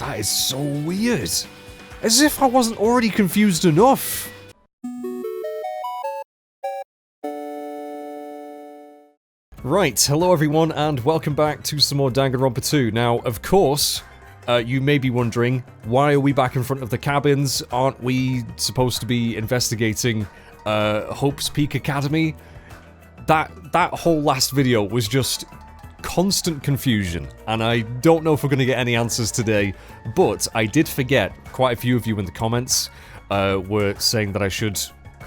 That is so weird. As if I wasn't already confused enough. Right, hello everyone, and welcome back to some more Danganronpa 2. Now, of course, you may be wondering, why are we back in front of the cabins? Aren't we supposed to be investigating Hope's Peak Academy? That whole last video was just constant confusion, and I don't know if we're going to get any answers today, but I did forget. Quite a few of you in the comments were saying that I should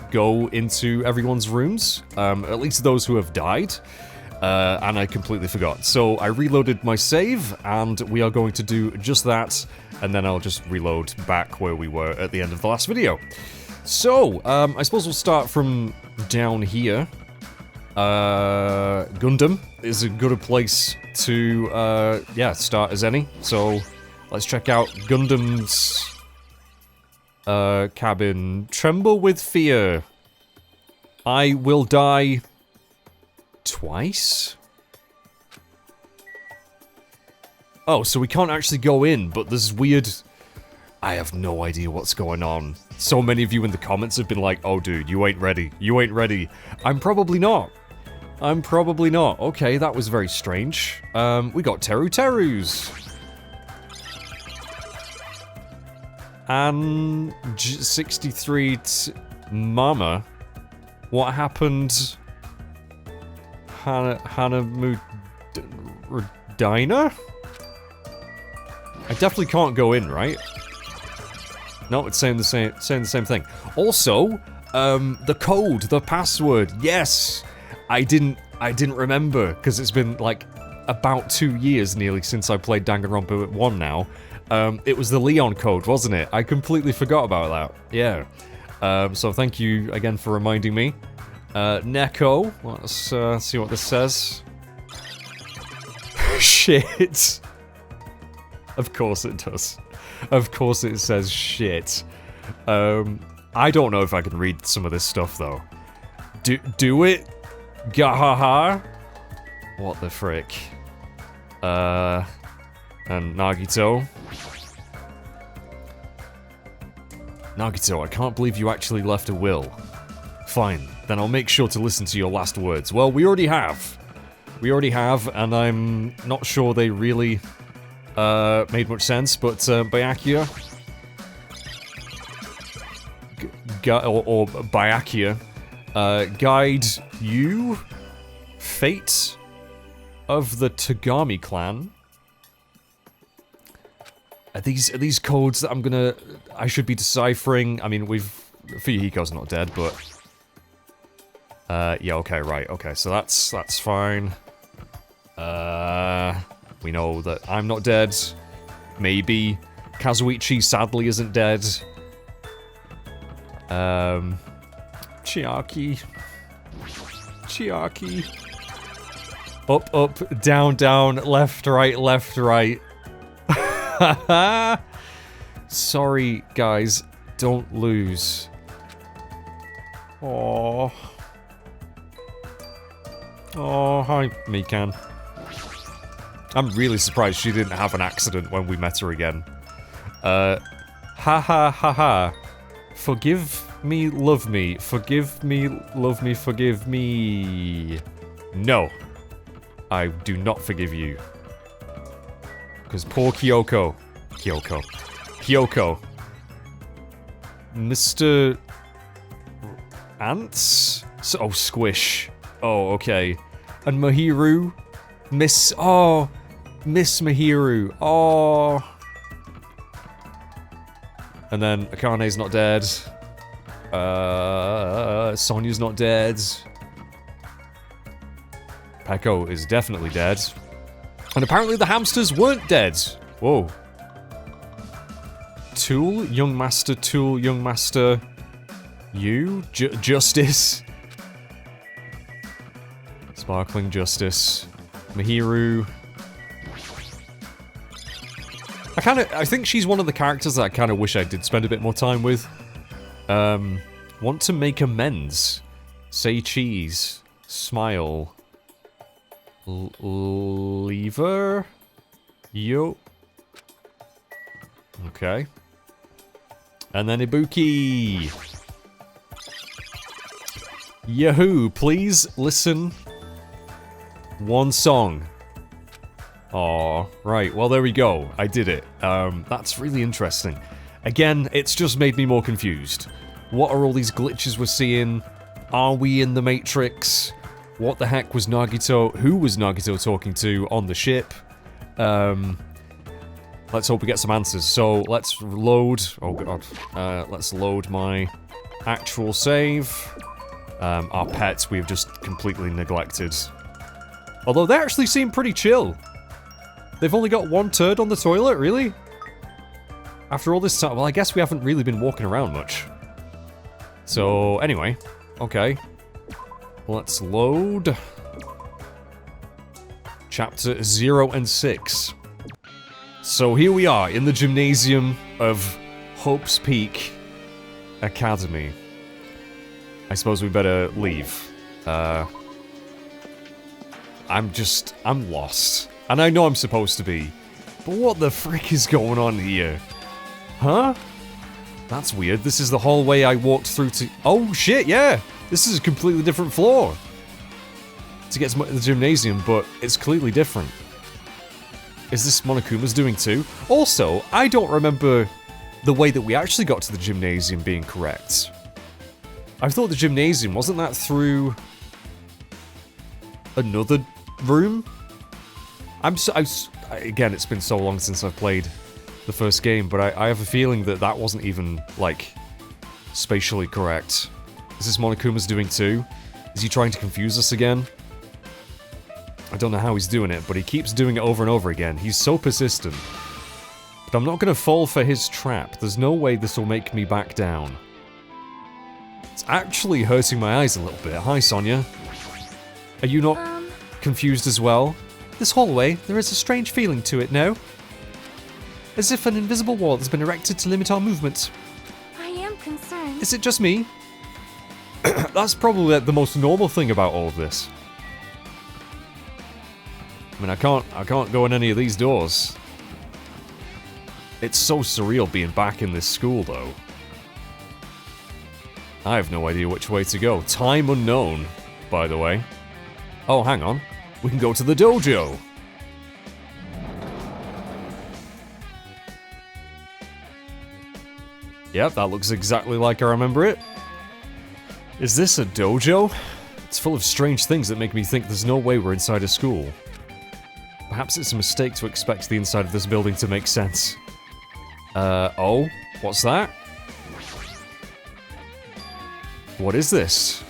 go into everyone's rooms, at least those who have died. And I completely forgot. So I reloaded my save, and we are going to do just that, and then I'll just reload back where we were at the end of the last video. So, I suppose we'll start from down here. Gundam is as good a place to, yeah, start as any. So, let's check out Gundam's cabin. Tremble with fear. I will die twice? Oh, so we can't actually go in, but there's weird... I have no idea what's going on. So many of you in the comments have been like, oh dude, you ain't ready. You ain't ready. I'm probably not. I'm probably not. Okay, that was very strange. We got Teru-Terus. And 63 Mama. What happened? Hanamudina? I definitely can't go in, right? No, it's saying the same thing. Also, the code, the password, yes! I didn't remember, because it's been, like, about 2 years nearly since I played Danganronpa 1 now. It was the Leon code, wasn't it? I completely forgot about that. Yeah. So thank you again for reminding me. Neko. Let's see what this says. Shit. Of course it does. Of course it says shit. I don't know if I can read some of this stuff, though. Do it? Gahaha? What the frick? And Nagito. Nagito, I can't believe you actually left a will. Fine, then I'll make sure to listen to your last words. Well, we already have. We already have, and I'm not sure they really made much sense, but Byakuya... or Byakuya, guide you, fate of the Tagami clan. Are these codes that I should be deciphering? I mean, Fuyuhiko's not dead, but... yeah, okay, right, okay, so that's fine. We know that I'm not dead. Maybe. Kazuichi sadly isn't dead. Chiaki. Up, up, down, down, left, right, left, right. Sorry, guys. Don't lose. Aww. Oh, hi, Mikan. I'm really surprised she didn't have an accident when we met her again. Ha ha ha ha. Forgive me, love me. Forgive me, love me, forgive me. No. I do not forgive you. Because poor Kyoko. Kyoko. Mr. Ants? Oh, Squish. Oh, okay. And Mahiru? Miss Mahiru. Oh. And then Akane's not dead. Sonya's not dead. Peko is definitely dead. And apparently the hamsters weren't dead. Whoa. Tool, young master, you? Justice. Sparkling Justice. Mahiru. I think she's one of the characters that I kind of wish I did spend a bit more time with. Want to make amends. Say cheese. Smile. Lever? Yo. Okay. And then Ibuki. Yahoo! Please listen. One song. Aw, right. Well, there we go. I did it. That's really interesting. Again, it's just made me more confused. What are all these glitches we're seeing? Are we in the Matrix? What the heck was Nagito? Who was Nagito talking to on the ship? Let's hope we get some answers. So, let's load... Oh, God. Let's load my actual save. Our pets we've just completely neglected. Although they actually seem pretty chill. They've only got one turd on the toilet, really? After all this time... Well, I guess we haven't really been walking around much. So, anyway. Okay. Let's load. Chapter 0 and 6. So here we are, in the gymnasium of Hope's Peak Academy. I suppose we better leave. I'm lost. And I know I'm supposed to be. But what the frick is going on here? Huh? That's weird. This is the hallway I walked through to... Oh, shit, yeah! This is a completely different floor. To get to the gymnasium, but it's clearly different. Is this Monokuma's doing too? Also, I don't remember the way that we actually got to the gymnasium being correct. I thought the gymnasium, wasn't that through another room? Again, it's been so long since I've played the first game, but I have a feeling that that wasn't even, like, spatially correct. Is this Monokuma's doing too? Is he trying to confuse us again? I don't know how he's doing it, but he keeps doing it over and over again. He's so persistent. But I'm not going to fall for his trap. There's no way this will make me back down. It's actually hurting my eyes a little bit. Hi, Sonia. Are you not confused as well? This hallway, there is a strange feeling to it, no? As if an invisible wall has been erected to limit our movement. I am concerned. Is it just me? That's probably the most normal thing about all of this. I mean, I can't go in any of these doors. It's so surreal being back in this school, though. I have no idea which way to go. Time unknown, by the way. Oh, hang on. We can go to the dojo. Yep, that looks exactly like I remember it. Is this a dojo? It's full of strange things that make me think there's no way we're inside a school. Perhaps it's a mistake to expect the inside of this building to make sense. Oh? What's that? What is this?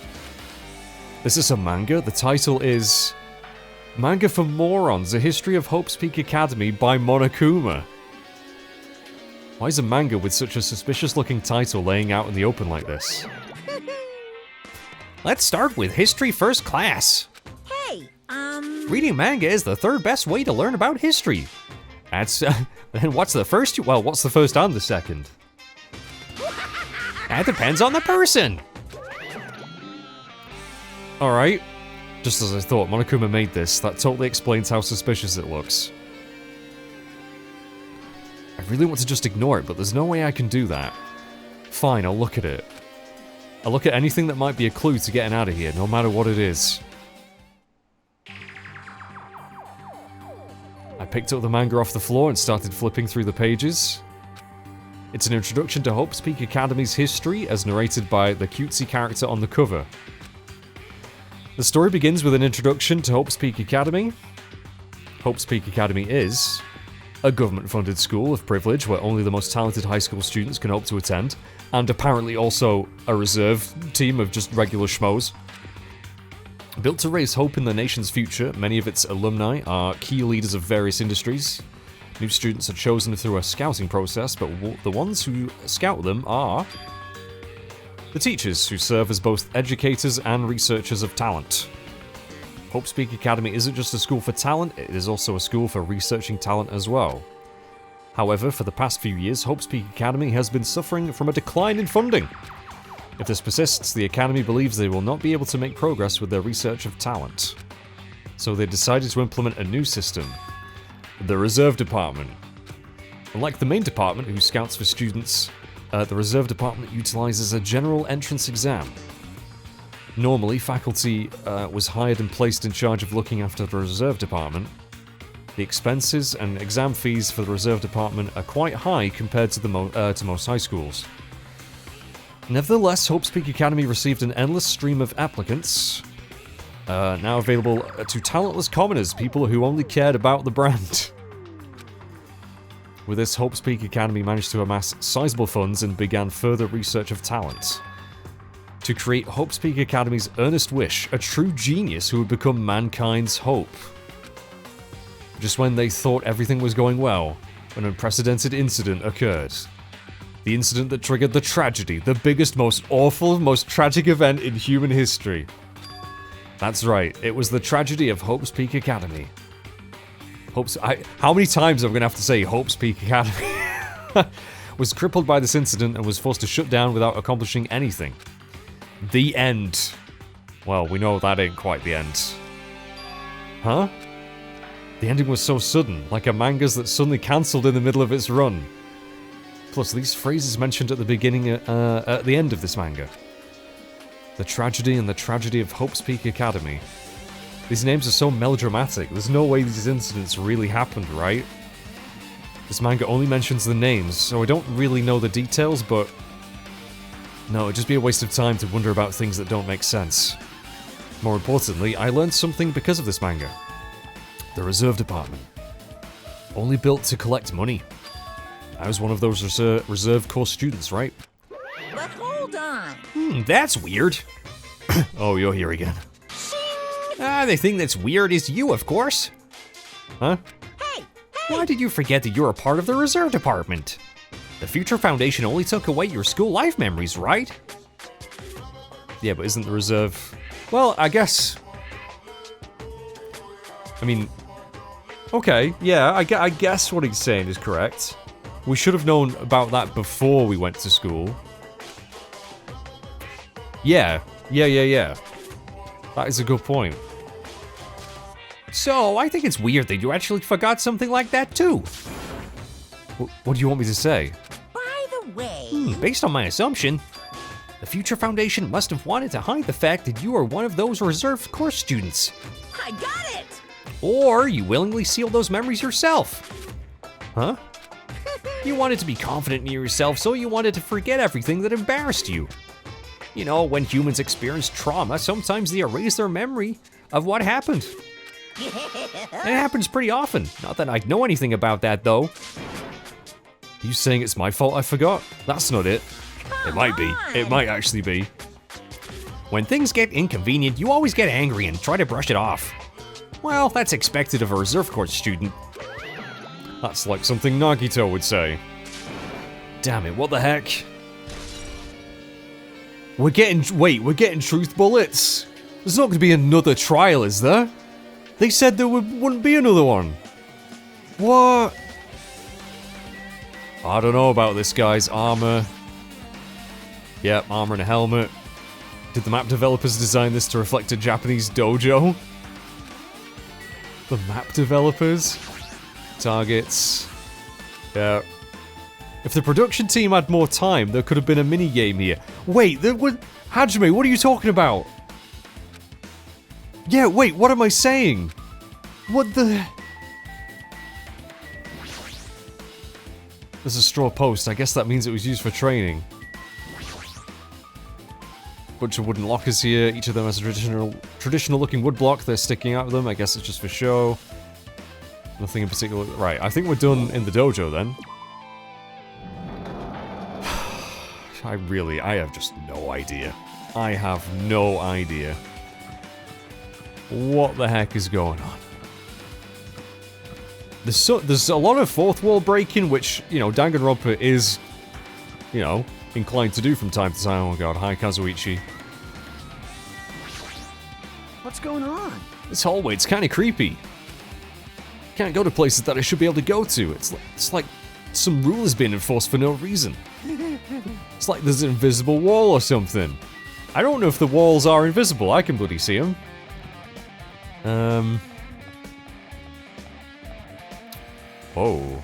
Is this a manga? The title is... Manga for Morons, A History of Hope's Peak Academy by Monokuma. Why is a manga with such a suspicious-looking title laying out in the open like this? Let's start with History First Class. Hey, Reading manga is the third best way to learn about history. That's, then what's the first? Well, what's the first and the second? That depends on the person. Alright. Just as I thought, Monokuma made this. That totally explains how suspicious it looks. I really want to just ignore it, but there's no way I can do that. Fine, I'll look at it. I'll look at anything that might be a clue to getting out of here, no matter what it is. I picked up the manga off the floor and started flipping through the pages. It's an introduction to Hope's Peak Academy's history, as narrated by the cutesy character on the cover. The story begins with an introduction to Hope's Peak Academy. Hope's Peak Academy is a government-funded school of privilege where only the most talented high school students can hope to attend, and apparently also a reserve team of just regular schmoes. Built to raise hope in the nation's future, many of its alumni are key leaders of various industries. New students are chosen through a scouting process, but the ones who scout them are the teachers, who serve as both educators and researchers of talent. Hope's Peak Academy isn't just a school for talent, it is also a school for researching talent as well. However, for the past few years, Hope's Peak Academy has been suffering from a decline in funding. If this persists, the Academy believes they will not be able to make progress with their research of talent. So they decided to implement a new system. The Reserve Department. Unlike the main department, who scouts for students, the reserve department utilizes a general entrance exam. Normally, faculty was hired and placed in charge of looking after the reserve department. The expenses and exam fees for the reserve department are quite high compared to most high schools. Nevertheless, Hope's Peak Academy received an endless stream of applicants, now available to talentless commoners, people who only cared about the brand. With this, Hope's Peak Academy managed to amass sizable funds and began further research of talent. To create Hope's Peak Academy's earnest wish, a true genius who would become mankind's hope. Just when they thought everything was going well, an unprecedented incident occurred. The incident that triggered the tragedy, the biggest, most awful, most tragic event in human history. That's right, it was the tragedy of Hope's Peak Academy. How many times am I going to have to say Hope's Peak Academy? Was crippled by this incident and was forced to shut down without accomplishing anything. The end. Well, we know that ain't quite the end. Huh? The ending was so sudden, like a manga's that suddenly cancelled in the middle of its run. Plus, these phrases mentioned at the beginning, at the end of this manga. The tragedy and the tragedy of Hope's Peak Academy. These names are so melodramatic, there's no way these incidents really happened, right? This manga only mentions the names, so I don't really know the details, but... no, it'd just be a waste of time to wonder about things that don't make sense. More importantly, I learned something because of this manga. The reserve department. Only built to collect money. I was one of those reserve course students, right? But hold on. That's weird. Oh, you're here again. The thing that's weird is you, of course. Huh? Hey! Why did you forget that you're a part of the reserve department? The Future Foundation only took away your school life memories, right? Yeah, but isn't the reserve... well, I guess... I mean... okay, yeah, I guess what he's saying is correct. We should have known about that before we went to school. Yeah. That is a good point. So, I think it's weird that you actually forgot something like that too. What do you want me to say? By the way... based on my assumption, the Future Foundation must have wanted to hide the fact that you are one of those reserve course students. I got it! Or you willingly sealed those memories yourself. Huh? You wanted to be confident in yourself, so you wanted to forget everything that embarrassed you. You know, when humans experience trauma, sometimes they erase their memory of what happened. It happens pretty often. Not that I know anything about that, though. Are you saying it's my fault I forgot? That's not it. It might be. It might actually be. When things get inconvenient, you always get angry and try to brush it off. Well, that's expected of a reserve course student. That's like something Nagito would say. Damn it, what the heck? We're getting truth bullets. There's not going to be another trial, is there? They said there wouldn't be another one. What? I don't know about this guy's armor. Yep, armor and a helmet. Did the map developers design this to reflect a Japanese dojo? The map developers? Targets. Yeah. If the production team had more time, there could have been a mini-game here. Wait, Hajime, what are you talking about? Yeah, wait, what am I saying? What the... There's a straw post. I guess that means it was used for training. Bunch of wooden lockers here. Each of them has a traditional looking wood block. They're sticking out of them. I guess it's just for show. Nothing in particular. Right, I think we're done in the dojo then. I have just no idea. I have no idea. What the heck is going on? There's a lot of fourth wall breaking, which, you know, Danganronpa is, you know, inclined to do from time to time. Oh god, hi Kazuichi. What's going on? This hallway, it's kind of creepy. Can't go to places that I should be able to go to. It's like some rule has been enforced for no reason. It's like there's an invisible wall or something. I don't know if the walls are invisible. I can bloody see them. Oh.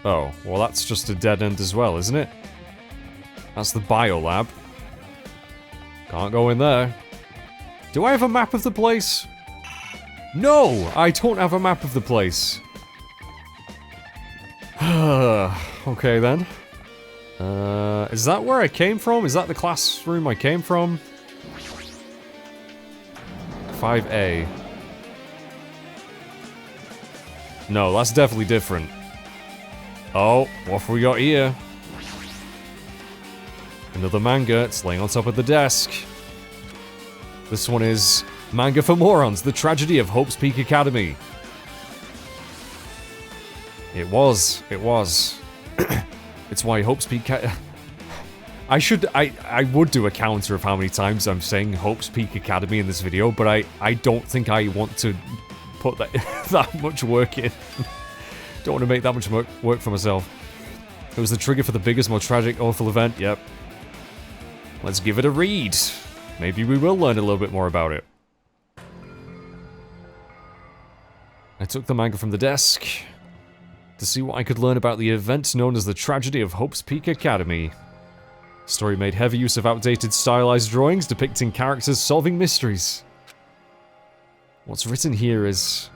Oh, well that's just a dead end as well, isn't it? That's the biolab. Can't go in there. Do I have a map of the place? No! I don't have a map of the place. Okay then. Is that where I came from? Is that the classroom I came from? 5A. No, that's definitely different. Oh, what have we got here? Another manga, it's laying on top of the desk. This one is Manga for Morons, The Tragedy of Hope's Peak Academy. It was. It's why Hope's Peak I would do a counter of how many times I'm saying Hope's Peak Academy in this video, but I don't think I want to put that much work in. Don't want to make that much work for myself. It was the trigger for the biggest, most tragic, awful event, yep. Let's give it a read. Maybe we will learn a little bit more about it. I took the manga from the desk to see what I could learn about the event known as the Tragedy of Hope's Peak Academy. The story made heavy use of outdated stylized drawings depicting characters solving mysteries. What's written here is,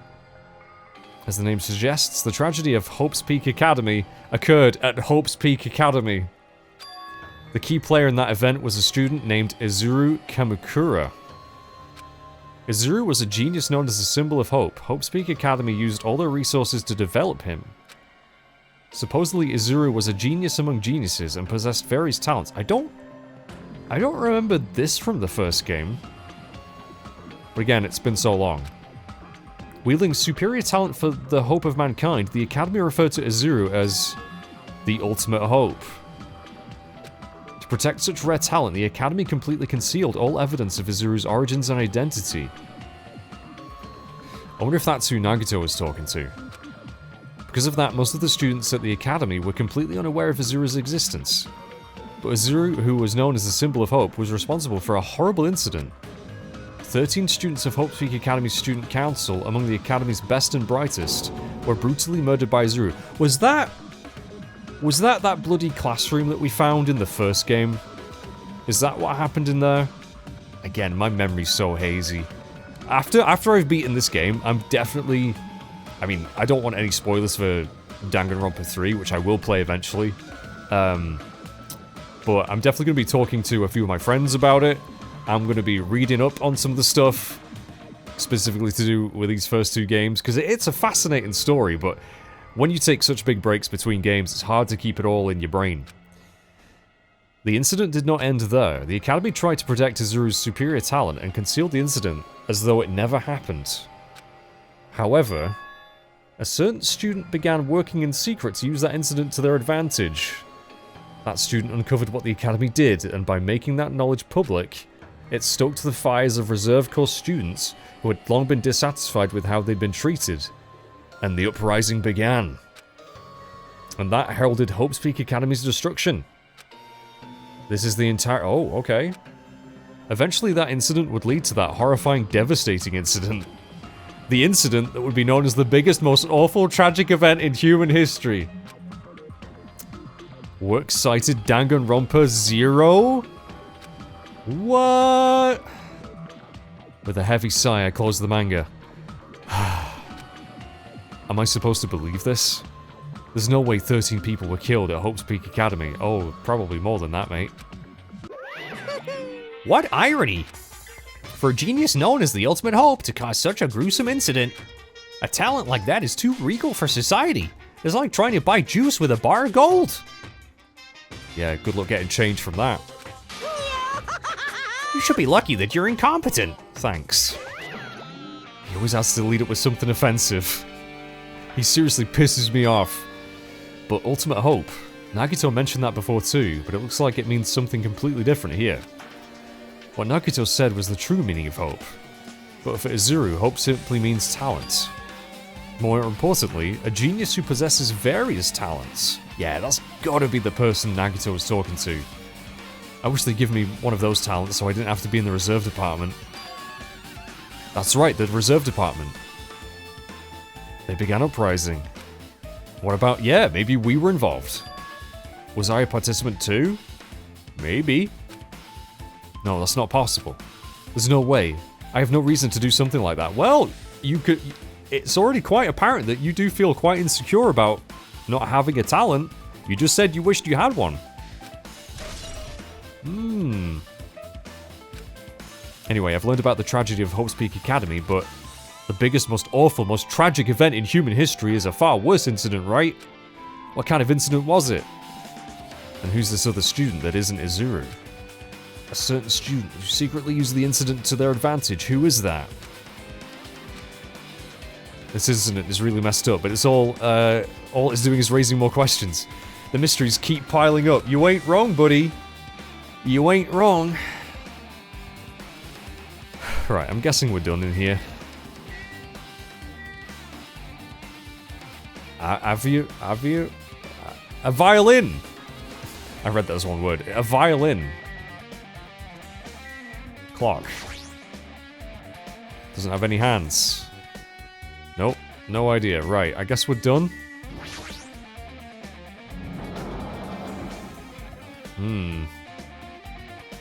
as the name suggests, the tragedy of Hope's Peak Academy occurred at Hope's Peak Academy. The key player in that event was a student named Izuru Kamukura. Izuru was a genius known as a symbol of hope. Hope's Peak Academy used all their resources to develop him. Supposedly, Izuru was a genius among geniuses and possessed various talents. I don't remember this from the first game. But again, it's been so long. Wielding superior talent for the hope of mankind, the Academy referred to Izuru as the ultimate hope. To protect such rare talent, the Academy completely concealed all evidence of Izuru's origins and identity. I wonder if that's who Nagito was talking to. Because of that, most of the students at the Academy were completely unaware of Izuru's existence. But Izuru, who was known as the symbol of hope, was responsible for a horrible incident. 13 students of Hope's Peak Academy's student council, among the Academy's best and brightest, were brutally murdered by Izuru. Was that bloody classroom that we found in the first game? Is that what happened in there? Again, my memory's so hazy. After I've beaten this game, I'm definitely... I mean, I don't want any spoilers for Danganronpa 3, which I will play eventually. But I'm definitely going to be talking to a few of my friends about it. I'm going to be reading up on some of the stuff, specifically to do with these first two games, because it's a fascinating story, but when you take such big breaks between games, it's hard to keep it all in your brain. The incident did not end there. The Academy tried to protect Izuru's superior talent and concealed the incident as though it never happened. However, a certain student began working in secret to use that incident to their advantage. That student uncovered what the Academy did, and by making that knowledge public, it stoked the fires of reserve corps students who had long been dissatisfied with how they'd been treated. And the uprising began. And that heralded Hope's Peak Academy's destruction. This is the entire... Oh, okay. Eventually that incident would lead to that horrifying, devastating incident. The incident that would be known as the biggest, most awful, tragic event in human history. Works cited Danganronpa 0? What? With a heavy sigh, I closed the manga. Am I supposed to believe this? There's no way 13 people were killed at Hope's Peak Academy. Oh, probably more than that, mate. What irony! For a genius known as the ultimate hope to cause such a gruesome incident, a talent like that is too regal for society. It's like trying to buy juice with a bar of gold. Yeah, good luck getting change from that. You should be lucky that you're incompetent. Thanks. He always has to lead it with something offensive. He seriously pisses me off. But ultimate hope. Nagito mentioned that before too, but it looks like it means something completely different here. What Nagito said was the true meaning of hope. But for Izuru, hope simply means talent. More importantly, a genius who possesses various talents. Yeah, that's gotta be the person Nagito was talking to. I wish they'd given me one of those talents so I didn't have to be in the reserve department. That's right, the reserve department. They began uprising. What about, yeah, maybe we were involved. Was I a participant too? Maybe. No, that's not possible. There's no way. I have no reason to do something like that. Well, you could... It's already quite apparent that you do feel quite insecure about not having a talent. You just said you wished you had one. Anyway, I've learned about the tragedy of Hope's Peak Academy, but the biggest, most awful, most tragic event in human history is a far worse incident, right? What kind of incident was it? And who's this other student that isn't Izuru? A certain student who secretly used the incident to their advantage. Who is that? This incident is really messed up, but it's all it's doing is raising more questions. The mysteries keep piling up. You ain't wrong, buddy. You ain't wrong. Right, I'm guessing we're done in here. Have you? A violin! I read that as one word. A violin. Clock. Doesn't have any hands. Nope, no idea. Right, I guess we're done.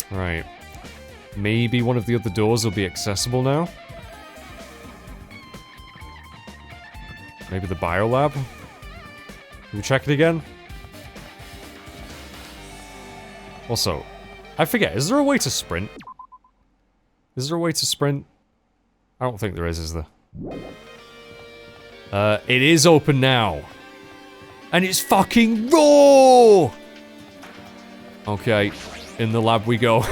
Right. Maybe one of the other doors will be accessible now? Maybe the biolab? Can we check it again? Also, I forget, is there a way to sprint? Is there a way to sprint? I don't think there is there? It is open now. And it's fucking raw! Okay, in the lab we go.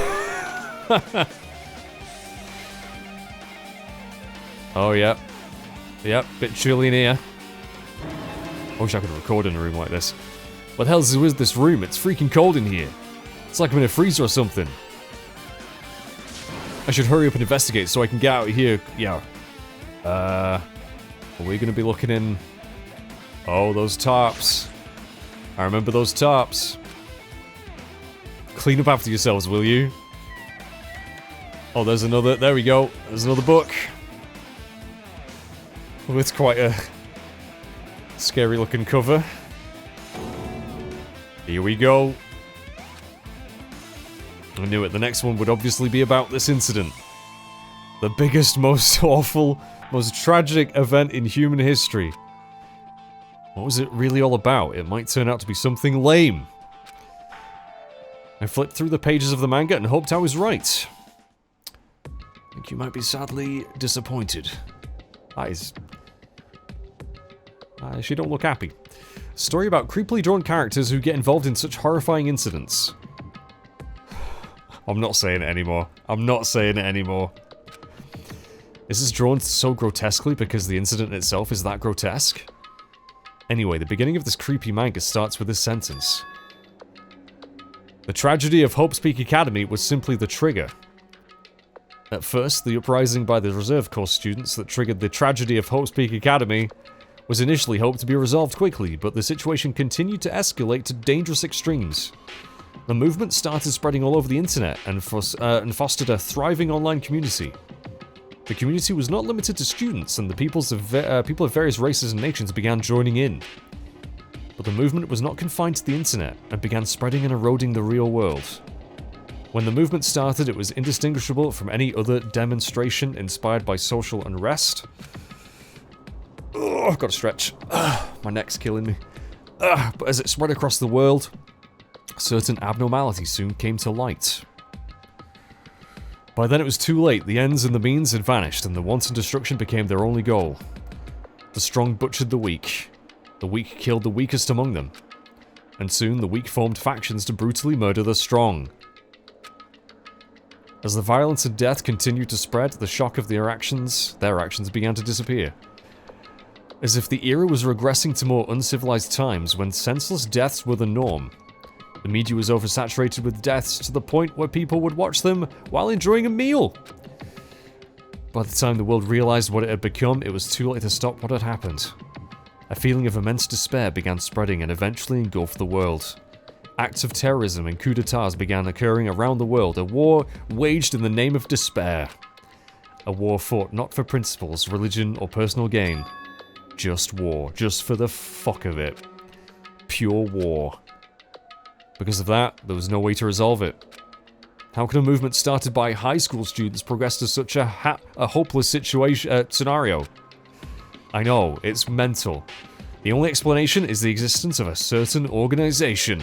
Oh, yeah. Yep, bit chilly in here. I wish I could record in a room like this. What the hell is this room? It's freaking cold in here. It's like I'm in a freezer or something. I should hurry up and investigate so I can get out of here. Yeah. Are we gonna be looking in... Oh, those tops. I remember those tops. Clean up after yourselves, will you? Oh, there's another... There we go. There's another book. Oh, it's quite a... scary looking cover. Here we go. I knew it. The next one would obviously be about this incident. The biggest, most awful, most tragic event in human history. What was it really all about? It might turn out to be something lame. I flipped through the pages of the manga and hoped I was right. I think you might be sadly disappointed. That is... she don't look happy. Story about creepily drawn characters who get involved in such horrifying incidents. I'm not saying it anymore. I'm not saying it anymore. Is this drawn so grotesquely because the incident itself is that grotesque? Anyway, the beginning of this creepy manga starts with this sentence. The tragedy of Hope's Peak Academy was simply the trigger. At first, the uprising by the reserve course students that triggered the tragedy of Hope's Peak Academy was initially hoped to be resolved quickly, but the situation continued to escalate to dangerous extremes. The movement started spreading all over the internet and fostered a thriving online community. The community was not limited to students, and the people of various races and nations began joining in. But the movement was not confined to the internet, and began spreading and eroding the real world. When the movement started, it was indistinguishable from any other demonstration inspired by social unrest. Oh, I've got to stretch. My neck's killing me. But as it spread across the world, certain abnormalities soon came to light. By then it was too late. The ends and the means had vanished, and the wanton destruction became their only goal. The strong butchered the weak. The weak killed the weakest among them. And soon the weak formed factions to brutally murder the strong. As the violence and death continued to spread, the shock of their actions began to disappear. As if the era was regressing to more uncivilized times when senseless deaths were the norm. The media was oversaturated with deaths to the point where people would watch them while enjoying a meal. By the time the world realized what it had become, it was too late to stop what had happened. A feeling of immense despair began spreading and eventually engulfed the world. Acts of terrorism and coups d'etats began occurring around the world, a war waged in the name of despair. A war fought not for principles, religion, or personal gain, Just war. Just for the fuck of it. Pure war. Because of that, there was no way to resolve it. How can a movement started by high school students progress to such a hopeless scenario? I know, it's mental. The only explanation is the existence of a certain organization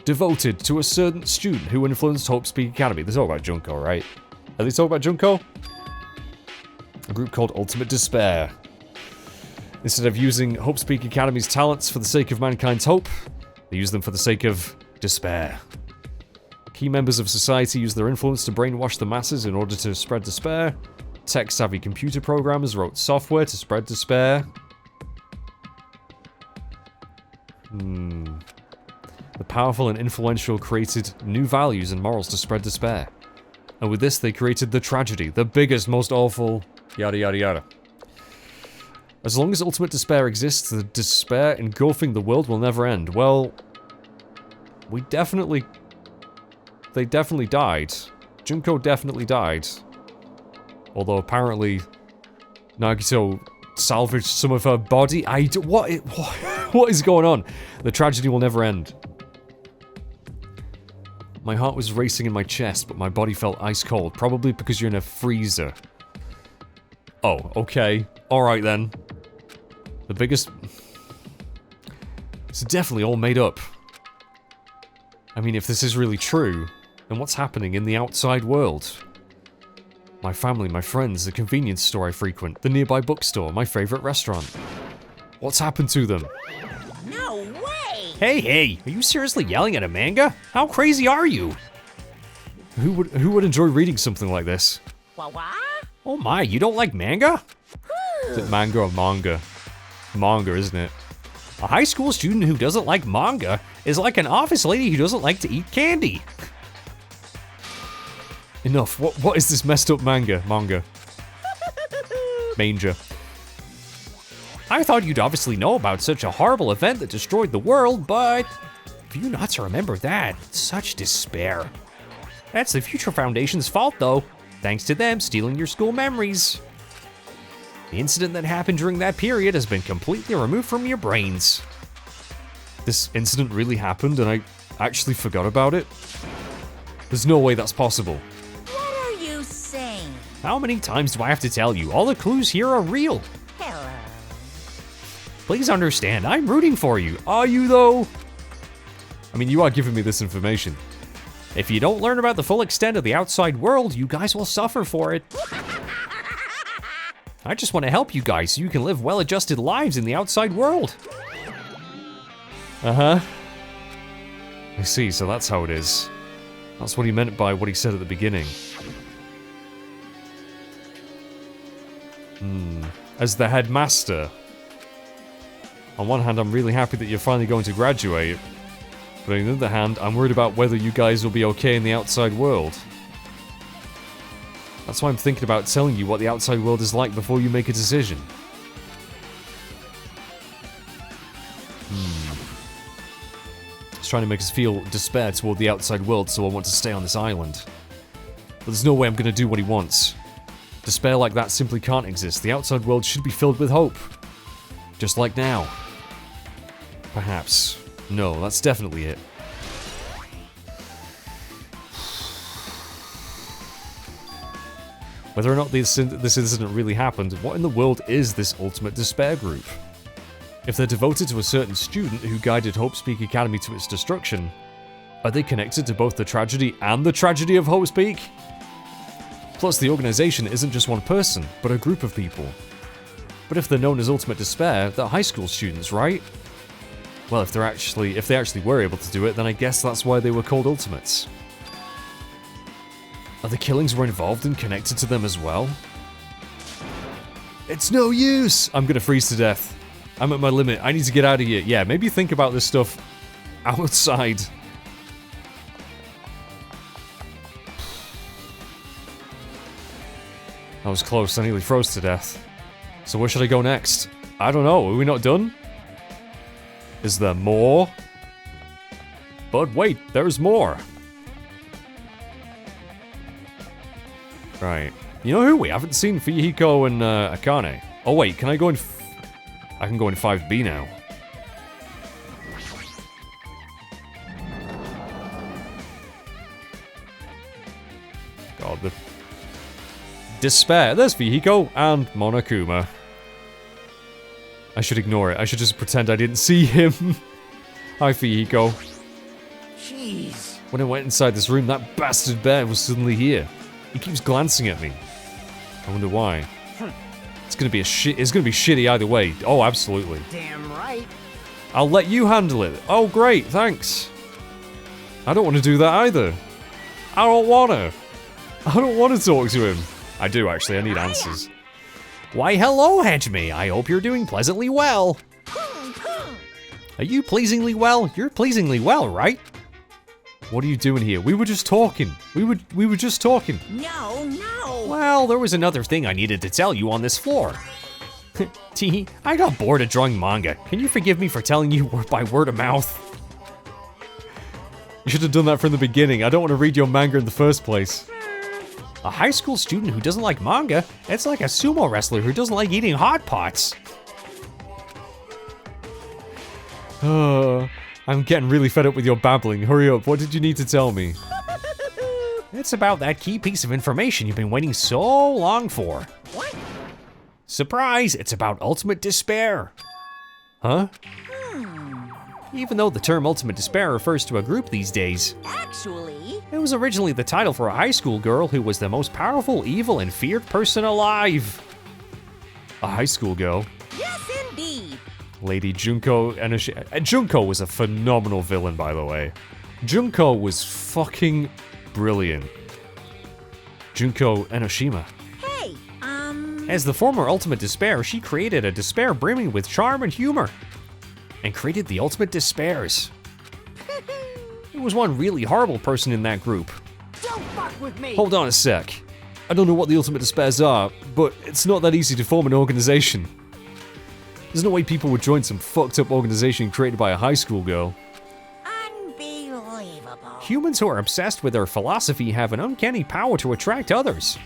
devoted to a certain student who influenced Hope's Peak Academy. They're talking about Junko, right? Are they talking about Junko? A group called Ultimate Despair. Instead of using Hope's Peak Academy's talents for the sake of mankind's hope, they use them for the sake of despair. Key members of society use their influence to brainwash the masses in order to spread despair. Tech-savvy computer programmers wrote software to spread despair. The powerful and influential created new values and morals to spread despair. And with this, they created the tragedy, the biggest, most awful, yada yada yada. As long as ultimate despair exists, the despair engulfing the world will never end. Well, they definitely died. Junko definitely died. Although apparently Nagito salvaged some of her body. What is going on? The tragedy will never end. My heart was racing in my chest, but my body felt ice cold. Probably because you're in a freezer. Oh, okay. Alright then. The biggest... It's definitely all made up. I mean, if this is really true, then what's happening in the outside world? My family, my friends, the convenience store I frequent, the nearby bookstore, my favorite restaurant. What's happened to them? No way! Hey, are you seriously yelling at a manga? How crazy are you? Who would enjoy reading something like this? What? Oh my, you don't like manga? Is it manga or manga? Manga, isn't it? A high school student who doesn't like manga is like an office lady who doesn't like to eat candy. Enough. What is this messed up manga? Manga. Manger. I thought you'd obviously know about such a horrible event that destroyed the world, but for you not to remember that, such despair. That's the Future Foundation's fault, though. Thanks to them stealing your school memories. The incident that happened during that period has been completely removed from your brains. This incident really happened and I actually forgot about it? There's no way that's possible. What are you saying? How many times do I have to tell you? All the clues here are real. Hello. Please understand, I'm rooting for you. Are you, though? I mean, you are giving me this information. If you don't learn about the full extent of the outside world, you guys will suffer for it. I just want to help you guys so you can live well-adjusted lives in the outside world. Uh-huh. I see, so that's how it is. That's what he meant by what he said at the beginning. As the headmaster, on one hand, I'm really happy that you're finally going to graduate, but on the other hand, I'm worried about whether you guys will be okay in the outside world. That's why I'm thinking about telling you what the outside world is like before you make a decision. It's trying to make us feel despair toward the outside world, so I want to stay on this island. But there's no way I'm going to do what he wants. Despair like that simply can't exist. The outside world should be filled with hope. Just like now. Perhaps. No, that's definitely it. Whether or not this incident really happened, what in the world is this Ultimate Despair group? If they're devoted to a certain student who guided Hope's Peak Academy to its destruction, are they connected to both the tragedy and the tragedy of Hope's Peak? Plus, the organization isn't just one person, but a group of people. But if they're known as Ultimate Despair, they're high school students, right? Well, if they actually were able to do it, then I guess that's why they were called Ultimates. Are the killings were involved and connected to them as well? It's no use! I'm gonna freeze to death. I'm at my limit. I need to get out of here. Yeah, maybe think about this stuff outside. That was close. I nearly froze to death. So where should I go next? I don't know. Are we not done? Is there more? But wait, there's more. Right. You know who we haven't seen? Fuyuhiko and Akane. Oh wait, can I go in... I can go in 5B now. God, the despair. There's Fihiko and Monokuma. I should ignore it. I should just pretend I didn't see him. Hi, Fihiko. Jeez. When I went inside this room, that bastard bear was suddenly here. He keeps glancing at me. I wonder why. It's gonna be shitty either way. Oh, absolutely. Damn right. I'll let you handle it. Oh, great, thanks. I don't want to do that either. I don't wanna. I don't want to talk to him. I do, actually. I need answers. Why, hello, Hajime. I hope you're doing pleasantly well. Are you pleasingly well? You're pleasingly well, right? What are you doing here? We were just talking. We were just talking. No, no. Well, there was another thing I needed to tell you on this floor. Tee, I got bored of drawing manga. Can you forgive me for telling you by word of mouth? You should have done that from the beginning. I don't want to read your manga in the first place. A high school student who doesn't like manga, it's like a sumo wrestler who doesn't like eating hot pots. I'm getting really fed up with your babbling. Hurry up, what did you need to tell me? It's about that key piece of information you've been waiting so long for. What? Surprise, it's about ultimate despair. Huh? Even though the term ultimate despair refers to a group these days, Actually, it was originally the title for a high school girl who was the most powerful, evil, and feared person alive. A high school girl? yes indeed. Lady Junko Enoshima. Junko was a phenomenal villain, by the way. Junko was fucking brilliant. Junko Enoshima. Hey, As the former ultimate despair, she created a despair brimming with charm and humor, and created the ultimate despairs. There was one really horrible person in that group. don't fuck with me. Hold on a sec. I don't know what the ultimate despairs are, but it's not that easy to form an organization. There's no way people would join some fucked up organization created by a high school girl. Unbelievable. Humans who are obsessed with their philosophy have an uncanny power to attract others.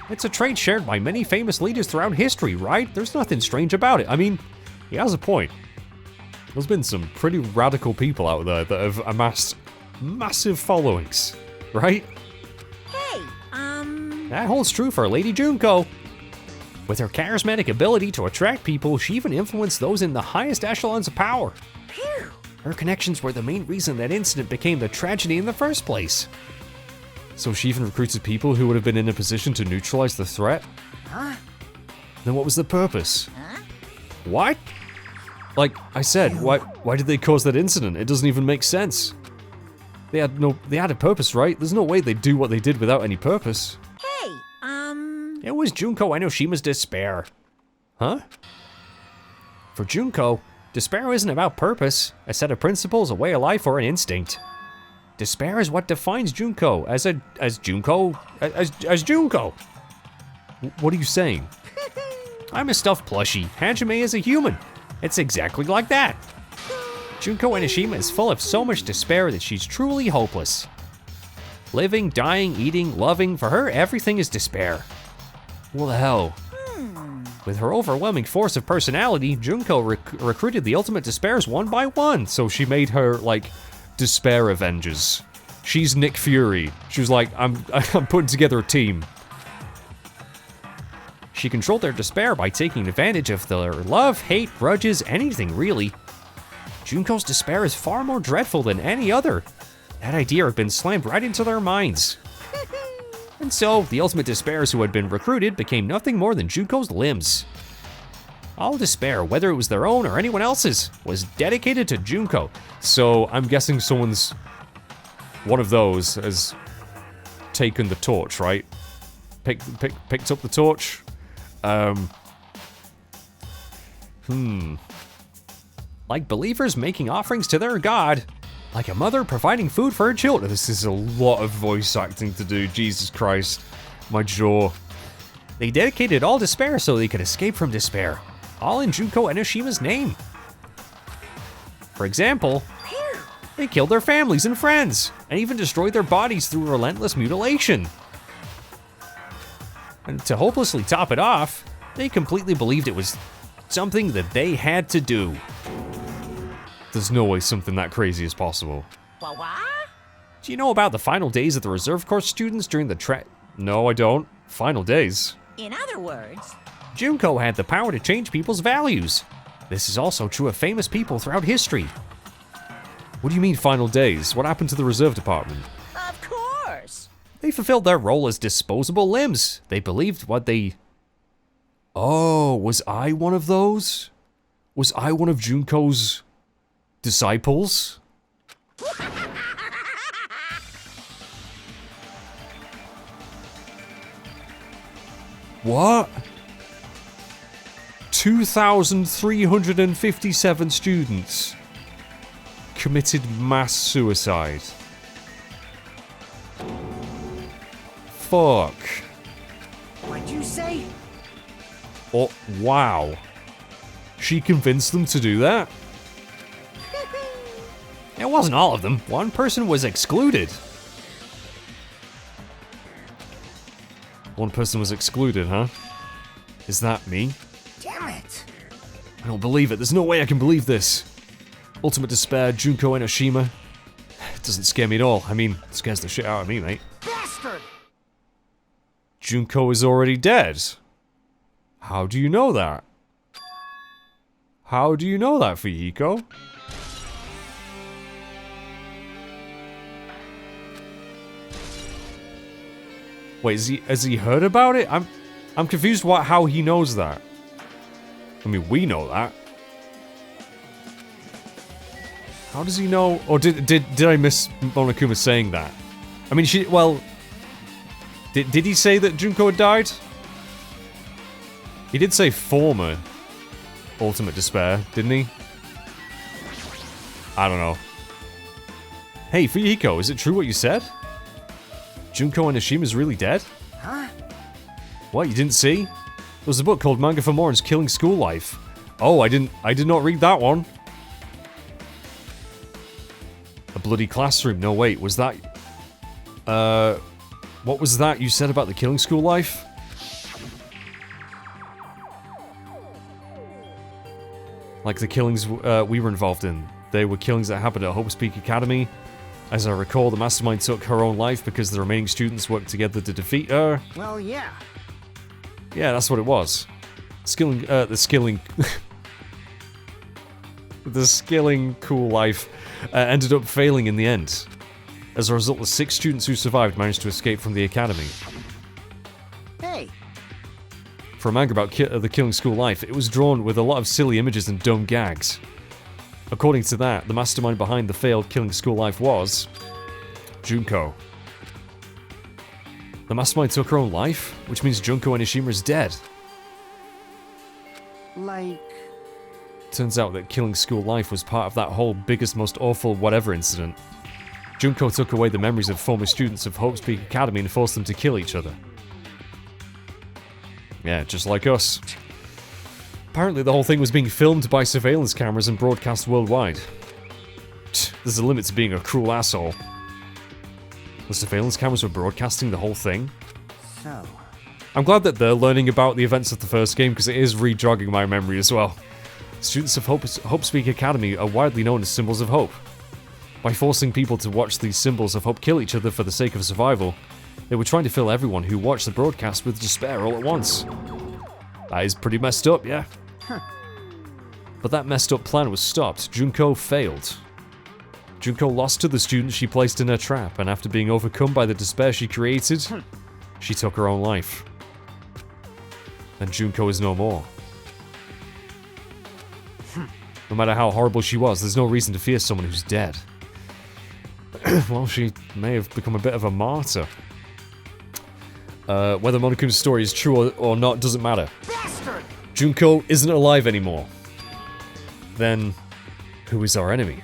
It's a trait shared by many famous leaders throughout history, right? There's nothing strange about it. I mean, he has a point. There's been some pretty radical people out there that have amassed massive followings, right? Hey, That holds true for Lady Junko. With her charismatic ability to attract people, she even influenced those in the highest echelons of power. phew. Her connections were the main reason that incident became the tragedy in the first place. So she even recruited people who would have been in a position to neutralize the threat? Huh? Then what was the purpose? Huh? What? Like I said, why did they cause that incident? It doesn't even make sense. They had a purpose, right? There's no way they'd do what they did without any purpose. Hey, It was Junko Enoshima's despair. Huh? For Junko, despair isn't about purpose, a set of principles, a way of life, or an instinct. Despair is what defines Junko as Junko. What are you saying? I'm a stuffed plushie. Hajime is a human. It's exactly like that. Junko Enoshima is full of so much despair that she's truly hopeless. Living, dying, eating, loving, for her everything is despair. What the hell? With her overwhelming force of personality, Junko recruited the ultimate despairs one by one. So she made her, like, despair Avengers. She's Nick Fury. She was like, I'm putting together a team. She controlled their despair by taking advantage of their love, hate, grudges, anything really. Junko's despair is far more dreadful than any other. That idea had been slammed right into their minds. And so, the ultimate despairs who had been recruited became nothing more than Junko's limbs. All despair, whether it was their own or anyone else's, was dedicated to Junko. So I'm guessing one of those has taken the torch, right? Picked up the torch. Like believers making offerings to their god. Like a mother providing food for her children. This is a lot of voice acting to do. Jesus Christ. My jaw. They dedicated all despair so they could escape from despair. All in Junko Enoshima's name. For example, they killed their families and friends, and even destroyed their bodies through relentless mutilation. And to hopelessly top it off, they completely believed it was Something that they had to do. There's no way something that crazy is possible. What? Do you know about the final days of the reserve corps students during the No, I don't. Final days. In other words, Junko had the power to change people's values. This is also true of famous people throughout history. What do you mean final days? What happened to the reserve department? of course. They fulfilled their role as disposable limbs. They believed what they... Oh, was I one of those? Was I one of Junko's disciples? What? 2,357 students committed mass suicide. Fuck. What'd you say? Oh, wow. She convinced them to do that? It wasn't all of them. One person was excluded. One person was excluded, huh? Is that me? Damn it. I don't believe it. There's no way I can believe this. Ultimate Despair, Junko Enoshima. It doesn't scare me at all. I mean, it scares the shit out of me, mate. Bastard! Junko is already dead. How do you know that? How do you know that, Fuyiko? Wait, has he heard about it? I'm confused how he knows that. I mean, we know that. How does he know? Or did I miss Monokuma saying that? I mean, did he say that Junko had died? He did say former Ultimate Despair, didn't he? I don't know. Hey, Fuyiko, is it true what you said? Junko Enoshima's really dead? Huh? What, you didn't see? There was a book called Manga for Morons Killing School Life. Oh, I did not read that one. A bloody classroom. No, wait, was that... what was that you said about the killing school life? Like the killings we were involved in. They were killings that happened at Hope's Peak Academy. As I recall, the mastermind took her own life because the remaining students worked together to defeat her. Well, yeah. Yeah, that's what it was. The skilling cool life ended up failing in the end. As a result, the 6 students who survived managed to escape from the academy. Hey. For a manga about the killing school life, it was drawn with a lot of silly images and dumb gags. According to that, the mastermind behind the failed killing school life was... Junko. The mastermind took her own life, which means Junko Enoshima is dead. Like... Turns out that killing school life was part of that whole biggest, most awful whatever incident. Junko took away the memories of former students of Hope's Peak Academy and forced them to kill each other. Yeah, just like us. Apparently the whole thing was being filmed by surveillance cameras and broadcast worldwide. There's a limit to being a cruel asshole. The surveillance cameras were broadcasting the whole thing? So... I'm glad that they're learning about the events of the first game because it is re-jogging my memory as well. Students of Hope's Peak Academy are widely known as symbols of hope. By forcing people to watch these symbols of hope kill each other for the sake of survival, they were trying to fill everyone who watched the broadcast with despair all at once. That is pretty messed up, yeah. But that messed up plan was stopped. Junko failed. Junko lost to the students she placed in her trap, and after being overcome by the despair she created, she took her own life. And Junko is no more. No matter how horrible she was, there's no reason to fear someone who's dead. Well, she may have become a bit of a martyr. Whether Monokuma's story is true or not doesn't matter. Bastard! Junko isn't alive anymore. Then, who is our enemy?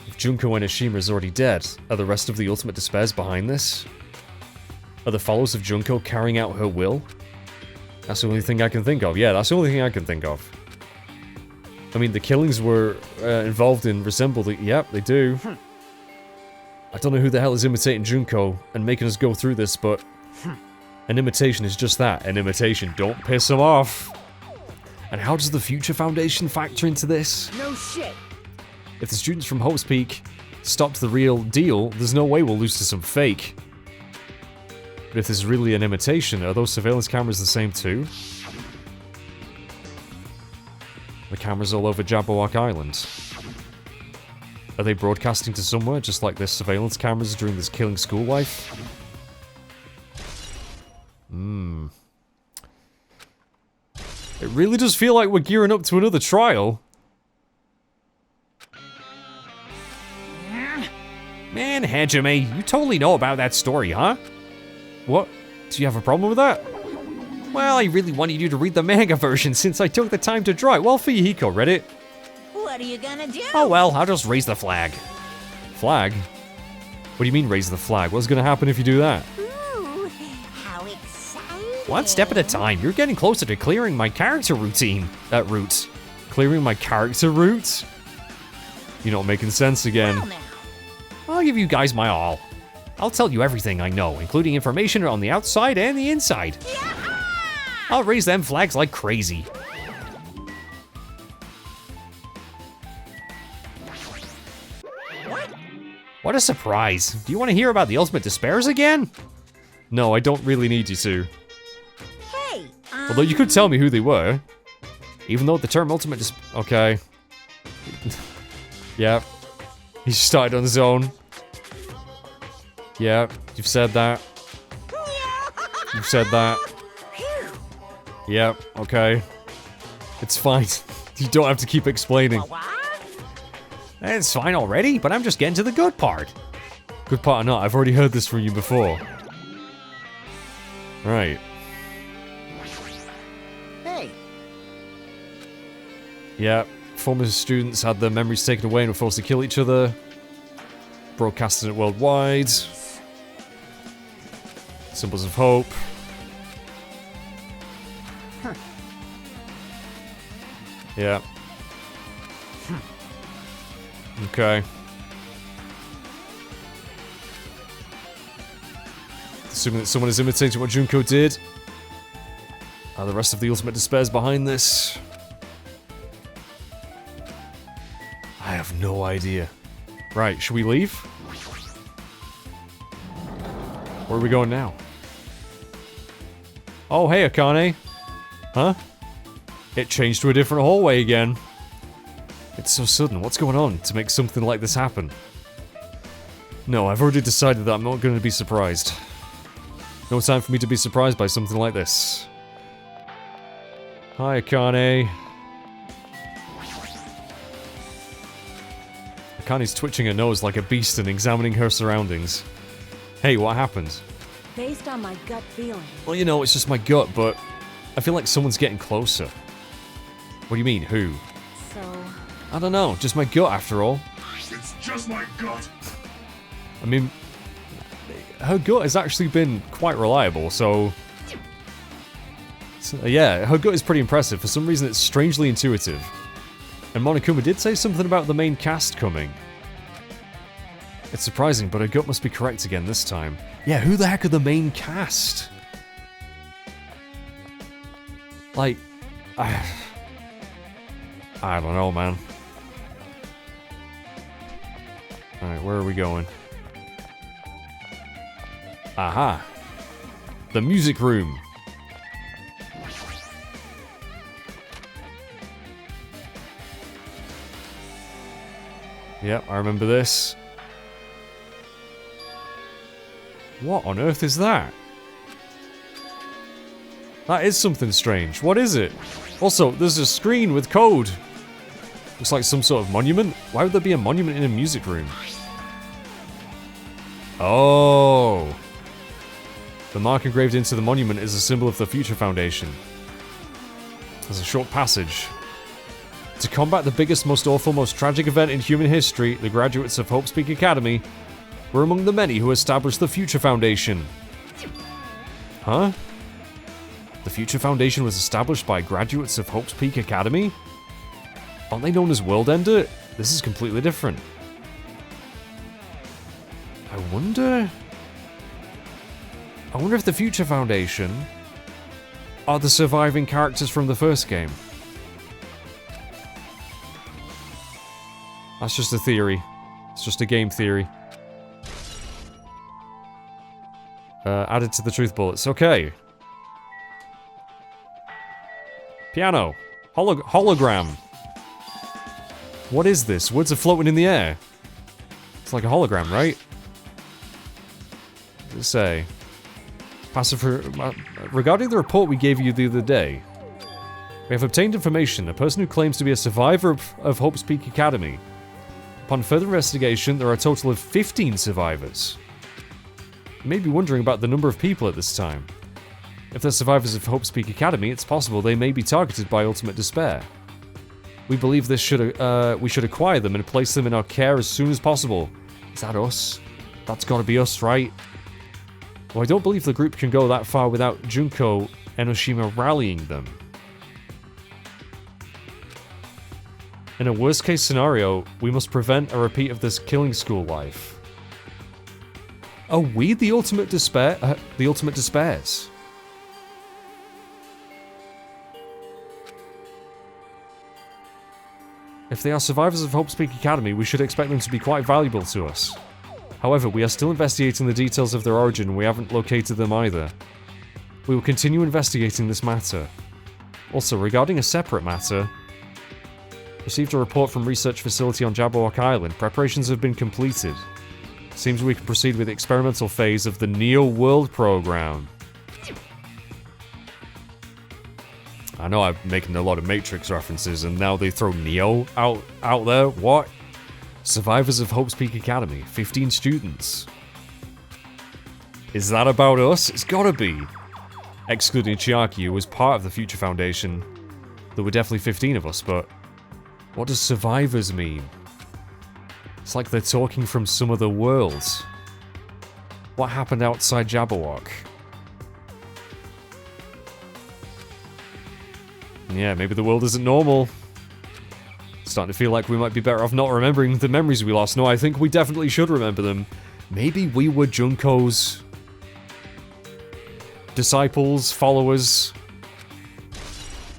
If Junko Enoshima is already dead, are the rest of the Ultimate Despairs behind this? Are the followers of Junko carrying out her will? That's the only thing I can think of. Yeah, that's the only thing I can think of. I mean, the killings were involved in resemble the... Yep, they do. I don't know who the hell is imitating Junko and making us go through this, but... An imitation is just that, an imitation. Don't piss him off. And how does the Future Foundation factor into this? No shit. If the students from Hope's Peak stopped the real deal, there's no way we'll lose to some fake. But if this is really an imitation, are those surveillance cameras the same too? The cameras all over Jabberwock Island. Are they broadcasting to somewhere, just like their surveillance cameras during this killing school life? It really does feel like we're gearing up to another trial. Man, Hajime, you totally know about that story, huh? What? Do you have a problem with that? Well, I really wanted you to read the manga version since I took the time to draw it. Well, Fuyuhiko read it. What are you gonna do? Oh well, I'll just raise the flag. Flag? What do you mean raise the flag? What's gonna happen if you do that? Ooh, how exciting. One step at a time. You're getting closer to clearing my character routine. Route. Clearing my character route? You're not making sense again. Well, now. I'll give you guys my all. I'll tell you everything I know, including information on the outside and the inside. I'll raise them flags like crazy. What a surprise. Do you want to hear about the Ultimate Despairs again? No, I don't really need you to. Hey, Although you could tell me who they were. Even though the term Ultimate Okay. Yeah. He started on his own. Yeah, you've said that. You've said that. Yeah, okay. It's fine. You don't have to keep explaining. It's fine already, but I'm just getting to the good part. Good part or not, I've already heard this from you before. Right. Hey. Yeah, former students had their memories taken away and were forced to kill each other. Broadcasting it worldwide. Symbols of hope. Huh. Yeah. Okay. Assuming that someone is imitating what Junko did. Are the rest of the Ultimate Despairs behind this? I have no idea. Right, should we leave? Where are we going now? Oh, hey, Akane. Huh? It changed to a different hallway again. It's so sudden. What's going on to make something like this happen? No, I've already decided that I'm not going to be surprised. No time for me to be surprised by something like this. Hi, Akane. Akane's twitching her nose like a beast and examining her surroundings. Hey, what happened? Based on my gut feeling. Well, you know, it's just my gut, but I feel like someone's getting closer. What do you mean, who? So, I don't know, just my gut after all. It's just my gut. I mean, her gut has actually been quite reliable, so yeah, her gut is pretty impressive. For some reason, it's strangely intuitive. And Monokuma did say something about the main cast coming. It's surprising, but her gut must be correct again this time. Yeah, who the heck are the main cast? Like, I don't know, man. Alright, where are we going? Aha! The music room! Yep, I remember this. What on earth is that? That is something strange. What is it? Also, there's a screen with code. Looks like some sort of monument. Why would there be a monument in a music room? Oh. The mark engraved into the monument is a symbol of the Future Foundation. There's a short passage. To combat the biggest, most awful, most tragic event in human history, the graduates of Hope's Peak Academy were among the many who established the Future Foundation. Huh? The Future Foundation was established by graduates of Hope's Peak Academy? Aren't they known as World Ender? This is completely different. I wonder if the Future Foundation are the surviving characters from the first game. That's just a theory. It's just a game theory. Added to the truth bullets. Okay. Piano. Hologram. What is this? Words are floating in the air. It's like a hologram, right? What does it say? Regarding the report we gave you the other day, we have obtained information. A person who claims to be a survivor of Hope's Peak Academy. Upon further investigation, there are a total of 15 survivors. You may be wondering about the number of people at this time. If they're survivors of Hope's Peak Academy, it's possible they may be targeted by ultimate despair. We believe we should acquire them and place them in our care as soon as possible. Is that us? That's gotta be us, right? Well, I don't believe the group can go that far without Junko and Enoshima rallying them. In a worst-case scenario, we must prevent a repeat of this killing school life. Are we the ultimate despair? The ultimate despairs? If they are survivors of Hope's Peak Academy, we should expect them to be quite valuable to us. However, we are still investigating the details of their origin and we haven't located them either. We will continue investigating this matter. Also, regarding a separate matter, received a report from research facility on Jabberwock Island. Preparations have been completed. Seems we can proceed with the experimental phase of the Neo World program. I know I'm making a lot of Matrix references and now they throw Neo out there. What? Survivors of Hope's Peak Academy. 15 students. Is that about us? It's gotta be. Excluding Chiaki, who was part of the Future Foundation. There were definitely 15 of us, but what does survivors mean? It's like they're talking from some other worlds. What happened outside Jabberwock? Yeah, maybe the world isn't normal. Starting to feel like we might be better off not remembering the memories we lost. No, I think we definitely should remember them. Maybe we were Junko's disciples, followers,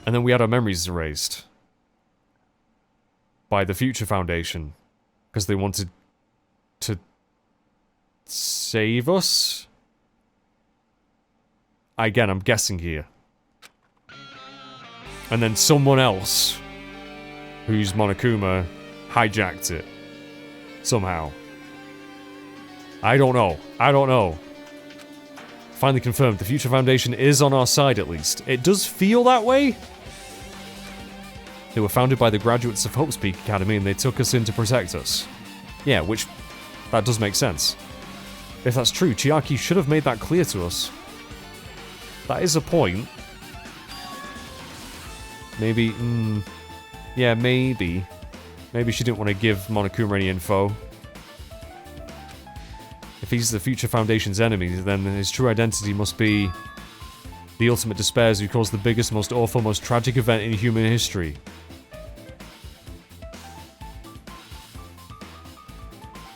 and then we had our memories erased by the Future Foundation because they wanted to save us. Again, I'm guessing here. And then someone else, who's Monokuma, hijacked it. Somehow. I don't know. Finally confirmed, the Future Foundation is on our side at least. It does feel that way. They were founded by the graduates of Hope's Peak Academy and they took us in to protect us. Yeah, which, that does make sense. If that's true, Chiaki should have made that clear to us. That is a point. Maybe, yeah, maybe. Maybe she didn't want to give Monokuma any info. If he's the Future Foundation's enemy, then his true identity must be the ultimate despairs who caused the biggest, most awful, most tragic event in human history.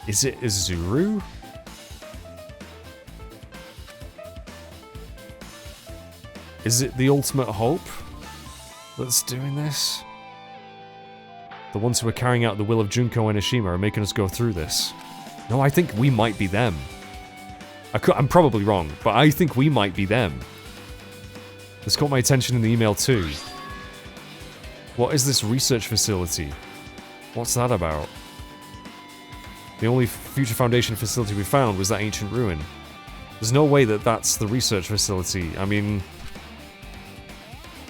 Is it Izuru? Is it the ultimate hope that's doing this? The ones who are carrying out the will of Junko and Enoshima are making us go through this. No, I think we might be them. I'm probably wrong, but I think we might be them. This caught my attention in the email too. What is this research facility? What's that about? The only Future Foundation facility we found was that ancient ruin. There's no way that that's the research facility. I mean,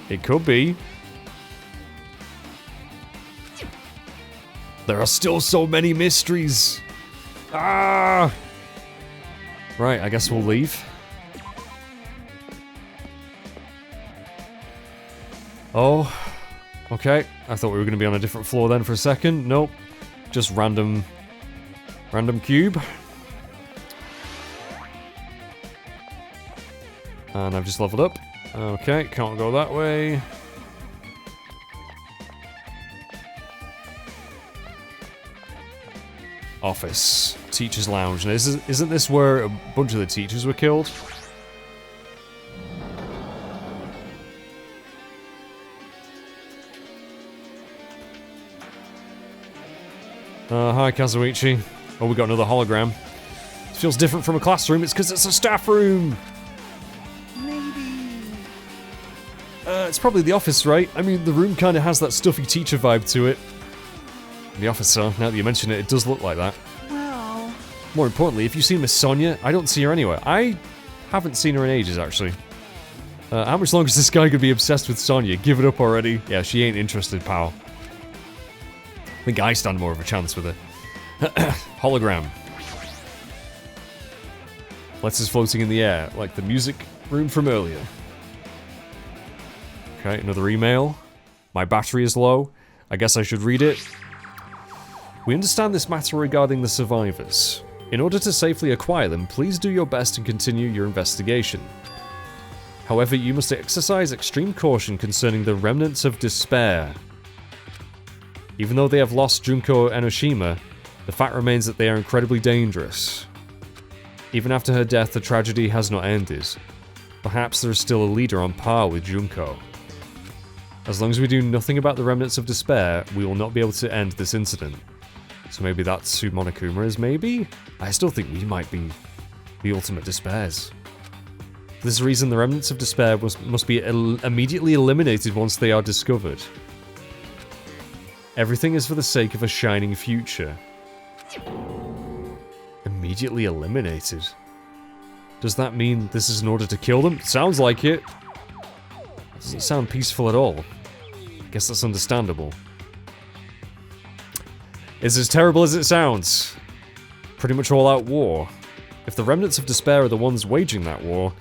it could be. There are still so many mysteries. Ah! Right, I guess we'll leave. Oh, okay. I thought we were going to be on a different floor then for a second. Nope. Just random cube. And I've just leveled up. Okay, can't go that way. Office. Teacher's lounge. Now, isn't this where a bunch of the teachers were killed? Hi, Kazuichi. Oh, we got another hologram. It feels different from a classroom. It's because it's a staff room. It's probably the office, right? I mean, the room kind of has that stuffy teacher vibe to it. The office, so now that you mention it, it does look like that. Well, More importantly, if you see Miss Sonia, I don't see her anywhere. I haven't seen her in ages, actually. How much longer is this guy gonna be obsessed with Sonia? Give it up already. Yeah, she ain't interested, pal. I think I stand more of a chance with her. Hologram. Letters floating in the air, like the music room from earlier. Okay, another email. My battery is low. I guess I should read it. We understand this matter regarding the survivors. In order to safely acquire them, please do your best and continue your investigation. However, you must exercise extreme caution concerning the remnants of despair. Even though they have lost Junko Enoshima, the fact remains that they are incredibly dangerous. Even after her death, the tragedy has not ended. Perhaps there is still a leader on par with Junko. As long as we do nothing about the remnants of despair, we will not be able to end this incident. So maybe that's who Monokuma is, maybe? I still think we might be the ultimate despairs. For this reason, the remnants of despair must be immediately eliminated once they are discovered. Everything is for the sake of a shining future. Immediately eliminated? Does that mean this is in order to kill them? Sounds like it. Doesn't sound peaceful at all. Guess that's understandable. It's as terrible as it sounds. Pretty much all-out war. If the remnants of despair are the ones waging that war,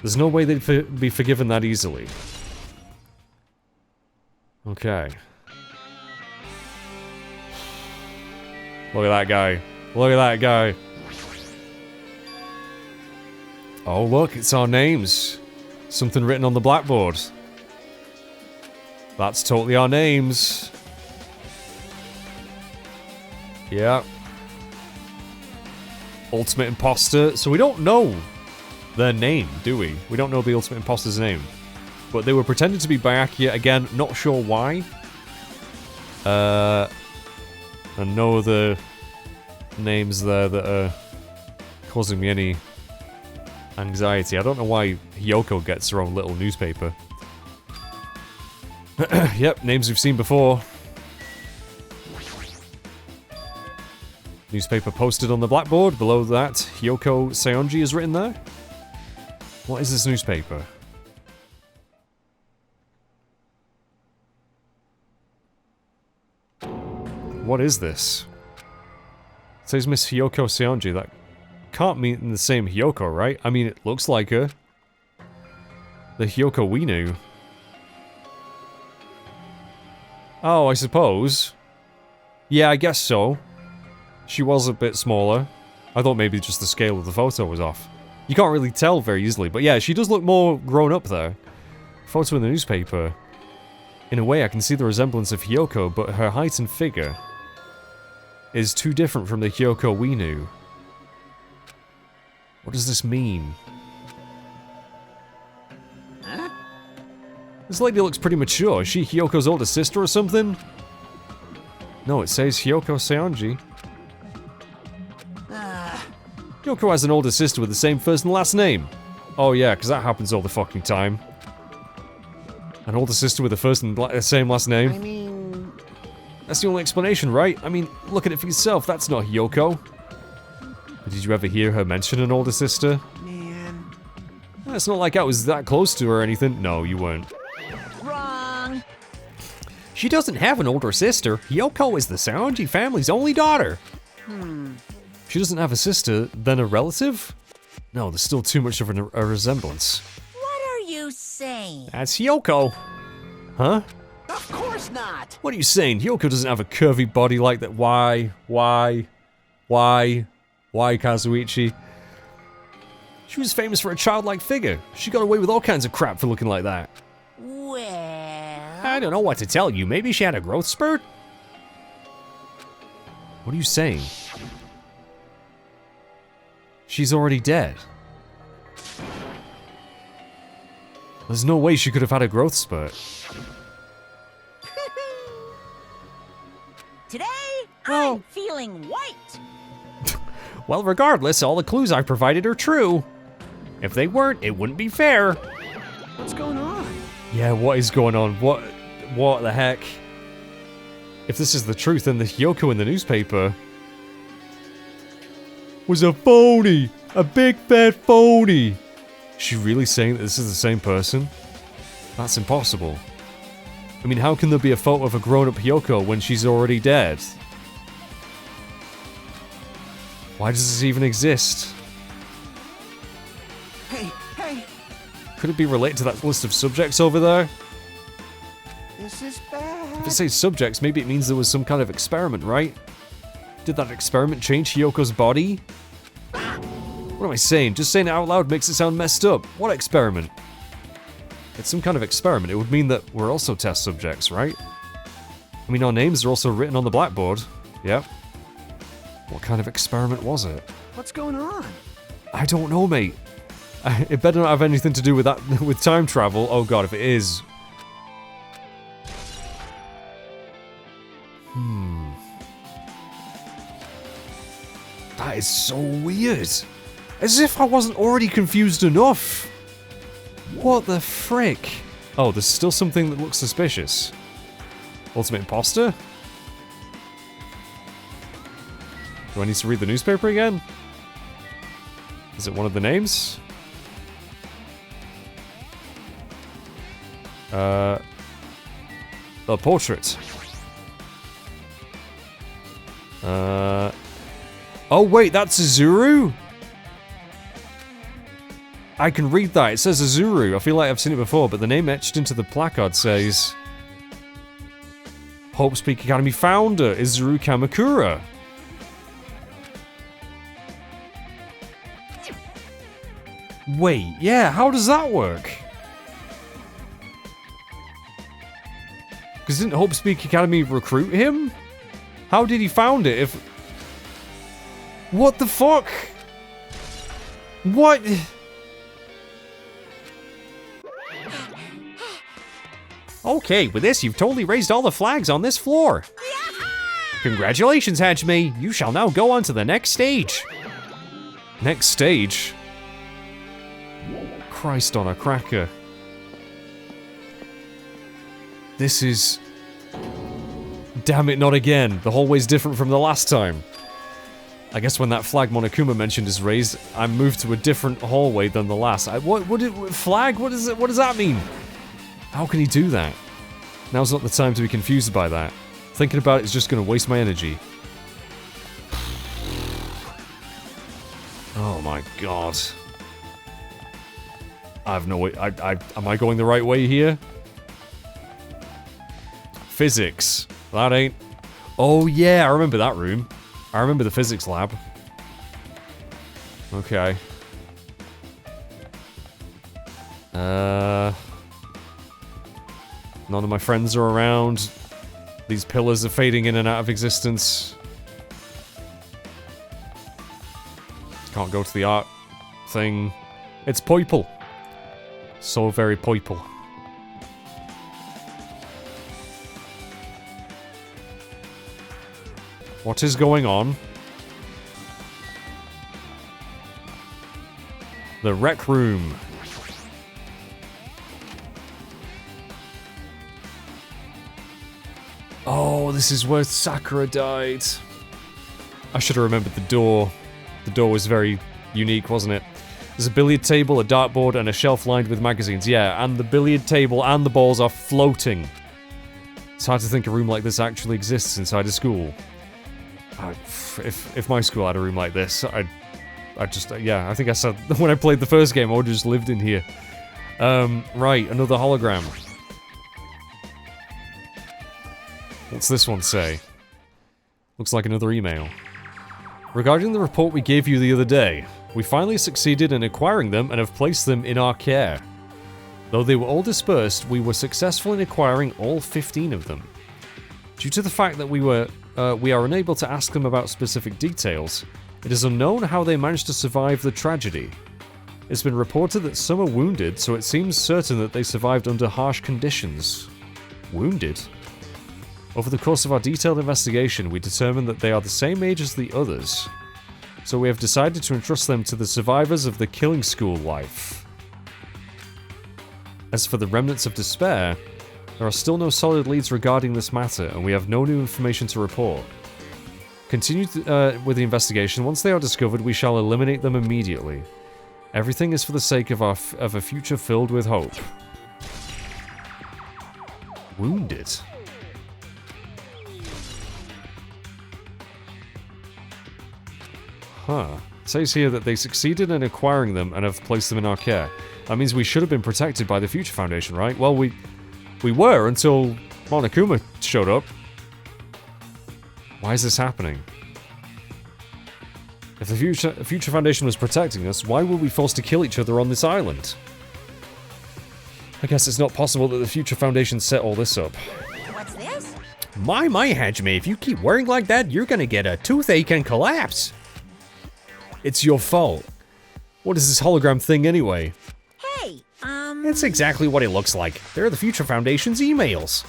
there's no way they'd be forgiven that easily. Okay. Look at that guy. Look at that guy. Oh look, it's our names. Something written on the blackboard. That's totally our names. Yeah. Ultimate Imposter. So we don't know their name, do we? We don't know the Ultimate Imposter's name. But they were pretending to be Byakuya again, not sure why. And no other names there that are causing me any anxiety. I don't know why Hyoko gets her own little newspaper. Yep, names we've seen before. Newspaper posted on the blackboard. Below that, Hyoko Seonji is written there. What is this newspaper? What is this? It says Miss Hyoko Seonji. That can't mean the same Hyoko, right? I mean, it looks like her. The Hyoko we knew. Oh, I suppose. Yeah, I guess so. She was a bit smaller. I thought maybe just the scale of the photo was off. You can't really tell very easily, but yeah, she does look more grown up there. Photo in the newspaper. In a way, I can see the resemblance of Hyoko, but her height and figure is too different from the Hyoko we knew. What does this mean? Huh? This lady looks pretty mature. Is she Hyoko's older sister or something? No, it says Hyoko Seonji. Hyoko has an older sister with the same first and last name. Oh yeah, because that happens all the fucking time. An older sister with the first and same last name. I mean... That's the only explanation, right? I mean, look at it for yourself. That's not Hyoko. But did you ever hear her mention an older sister? Man... It's not like I was that close to her or anything. No, you weren't. Wrong! She doesn't have an older sister. Hyoko is the Seonji family's only daughter. She doesn't have a sister, then a relative? No, there's still too much of a resemblance. What are you saying? That's Hyoko. Huh? Of course not! What are you saying? Hyoko doesn't have a curvy body like that. Why, Kazuichi? She was famous for a childlike figure. She got away with all kinds of crap for looking like that. Well... I don't know what to tell you. Maybe she had a growth spurt? What are you saying? She's already dead. There's no way she could have had a growth spurt. Today, I'm feeling white. Well, regardless, all the clues I provided are true. If they weren't, it wouldn't be fair. What's going on? Yeah, what is going on? What the heck? If this is the truth, then the Hyoko in the newspaper was a phony! A big fat phony! Is she really saying that this is the same person? That's impossible. I mean, how can there be a photo of a grown-up Hyoko when she's already dead? Why does this even exist? Hey, hey, Could it be related to that list of subjects over there? this is bad. If it says subjects, maybe it means there was some kind of experiment, right? Did that experiment change Hyoko's body? What am I saying? Just saying it out loud makes it sound messed up. What experiment? It's some kind of experiment. It would mean that we're also test subjects, right? I mean, our names are also written on the blackboard. Yep. What kind of experiment was it? What's going on? I don't know, mate. It better not have anything to do with that, with time travel. Oh god, if it is. That is so weird. As if I wasn't already confused enough. What the frick? Oh, there's still something that looks suspicious. Ultimate imposter? Do I need to read the newspaper again? Is it one of the names? The portrait. Oh wait, that's Azuru? I can read that, it says Azuru. I feel like I've seen it before, but the name etched into the placard says Hope Speak Academy founder, Izuru Kamakura. Wait, yeah, how does that work? Because didn't Hope Speak Academy recruit him? How did he found it if... What the fuck? What? Okay, with this, you've totally raised all the flags on this floor. Congratulations, Hajime. You shall now go on to the next stage. Next stage? Christ on a cracker. This is... Damn it, not again. The hallway's different from the last time. I guess when that flag Monokuma mentioned is raised, I'm moved to a different hallway than the last. Flag? What is it? What does that mean? How can he do that? Now's not the time to be confused by that. Thinking about it is just going to waste my energy. Oh my god. I have no way. Am I going the right way here? Physics. That ain't... Oh yeah, I remember that room. I remember the physics lab. Okay. None of my friends are around. These pillars are fading in and out of existence. Can't go to the art thing. It's purple. So very purple. What is going on? The rec room. Oh, this is where Sakura died. I should have remembered the door. The door was very unique, wasn't it? There's a billiard table, a dartboard, and a shelf lined with magazines. Yeah, and the billiard table and the balls are floating. It's hard to think a room like this actually exists inside a school. If my school had a room like this, I'd just, yeah, I think I said when I played the first game, I would have just lived in here. Right, another hologram. What's this one say? Looks like another email. Regarding the report we gave you the other day, we finally succeeded in acquiring them and have placed them in our care. Though they were all dispersed, we were successful in acquiring all 15 of them. Due to the fact that we are unable to ask them about specific details, it is unknown how they managed to survive the tragedy. It's been reported that some are wounded, so it seems certain that they survived under harsh conditions. Wounded? Over the course of our detailed investigation, we determined that they are the same age as the others. So we have decided to entrust them to the survivors of the killing school life. As for the remnants of despair, there are still no solid leads regarding this matter, and we have no new information to report. Continue with the investigation. Once they are discovered, we shall eliminate them immediately. Everything is for the sake of a future filled with hope. Wounded. Huh. It says here that they succeeded in acquiring them and have placed them in our care. That means we should have been protected by the Future Foundation, right? Well, we were until Monokuma showed up. Why is this happening? If the Future Foundation was protecting us, why were we forced to kill each other on this island? I guess it's not possible that the Future Foundation set all this up. What's this? My, Hajime, if you keep wearing like that, you're gonna get a toothache and collapse. It's your fault. What is this hologram thing anyway? Hey, It's exactly what it looks like. They're the Future Foundation's emails.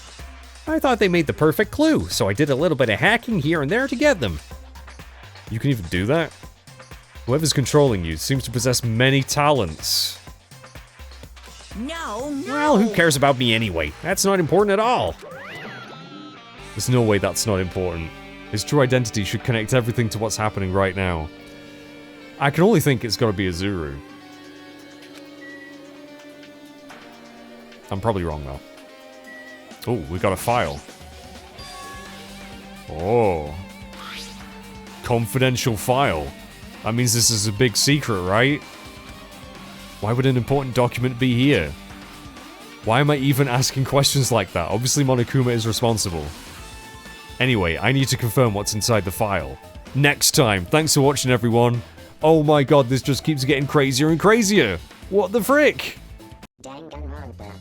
I thought they made the perfect clue, so I did a little bit of hacking here and there to get them. You can even do that? Whoever's controlling you seems to possess many talents. no. Well, who cares about me anyway? That's not important at all. There's no way that's not important. His true identity should connect everything to what's happening right now. I can only think it's gotta be Azuru. I'm probably wrong though. Oh, we got a file. Oh. Confidential file. That means this is a big secret, right? Why would an important document be here? Why am I even asking questions like that? Obviously Monokuma is responsible. Anyway, I need to confirm what's inside the file. Next time. Thanks for watching, everyone. Oh my god, this just keeps getting crazier and crazier. What the frick? Danganronpa.